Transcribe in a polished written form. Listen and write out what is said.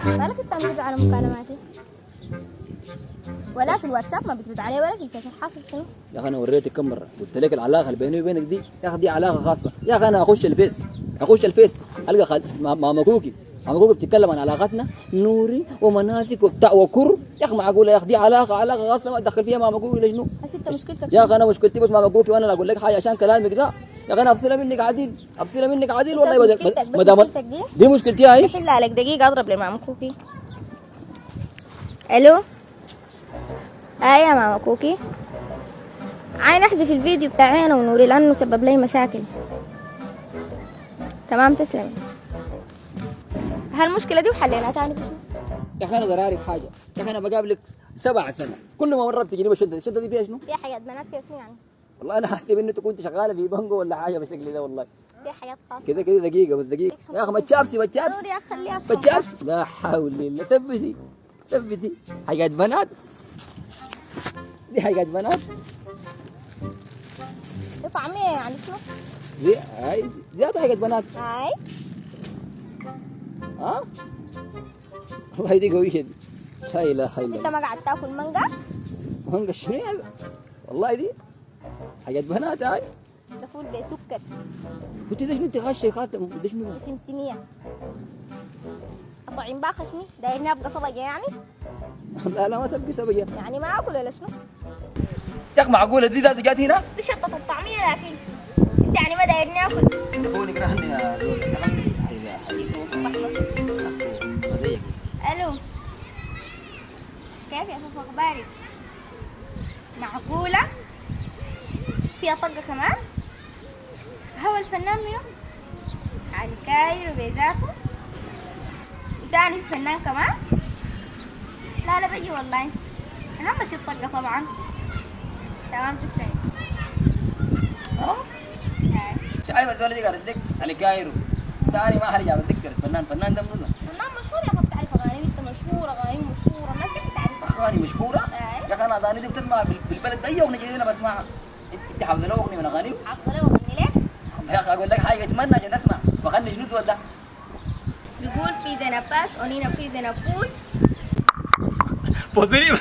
مالك انت بترد على مكالماتي ولا في الواتساب؟ ما بترد عليه ولا في الفيس؟ حاصل شنو؟ يا اخي انا وريتك كم مره قلت لك العلاقه اللي بيني وبينك دي يا اخي دي علاقه خاصه. يا اخي انا اخش الفيس القى ماما كوكي بتتكلم عن علاقتنا نوري ومناسك وبتاع وكر. يا اخي معقوله يا اخي دي علاقه خاصه ما تدخل فيها ماما كوكي؟ ليش؟ بس انت مشكلتك يا اخي انا مشكلتي بس ماما كوكي، وانا لا اقول لك حاجه عشان كلامك ده. يا اخي انا افصلها منك عديل والله. ما دام دي مشكلتي هاي. بحل عليك دقيقه اضرب لماما كوكي. الو هاي يا ماما كوكي، عاين احذف الفيديو بتاعي انا ونوري لانه سبب لي مشاكل. تمام تسلمي. هالمشكله دي وحليناها تاني بشو؟ يا اخي انا ضراري بحاجه. يا اخي انا بقابلك 7 سنة كل ما مرة بتجيني الشدة دي فيها شنو؟ في حياة بنات كيف شنو يعني؟ والله انا حاسب انه كنت شغاله في بنجو ولا حاجه بالشكل ده والله. في حياة خاصة كده دقيقه بس دقيقه يا اخي. ما تشابسي ضروري اخليها لا حول الله. ثبتي حاجات بنات. دي حاجات بنات. دي طعمية يعني شنو؟ دي حاجات بنات. هاي ها والله دي قويه دي. لا اله الا انت الله. ما قاعد تاكل مانجا؟ مانجا شنو هذا؟ والله دي حاجات بنات هاي. ده فول بسكر. قلت ده شنو انت غشه خاتم؟ ده شنو؟ سمسمية. اطعم باخ شنو؟ دايرني ابقى صبيه يعني؟ لا ما تبقي سبيه يعني ما اكل ولا شنو؟ يا اخي معقوله دي ذات جات هنا؟ دي شطة الطعمية لكن انت يعني ما دايرني اكل. تقولي كرهني يا زول. زيك. الو كيف يا فوفو اخبارك؟ معقولة؟ فيها طقة كمان؟ هو الفنان منو؟ علي كايرو بذاته؟ وتاني الفنان كمان؟ لا بيجي والله. اهم شي الطقة طبعا. تمام تسلمي. شايف الزول دي قالت لك علي كايرو ثاني ما حرجع بدك سيرة فنان ده منو؟ فنان مشهور يا اخي. بتعرف اغاني؟ انت مشهور، اغاني مشهورة، الناس دي بتعرفها. اغاني مشهورة؟ يا اخي انا اغاني دي بتسمع بالبلد اي اغنية جديدة بسمعها. انت حافظة له اغنية من اغاني؟ حافظة له واغني لك؟ يا اخي اقول لك حاجة اتمنى عشان اسمع واغني شنو الزول ده؟ بيقول بيزا باس اونينا بيزا بوس بوزيري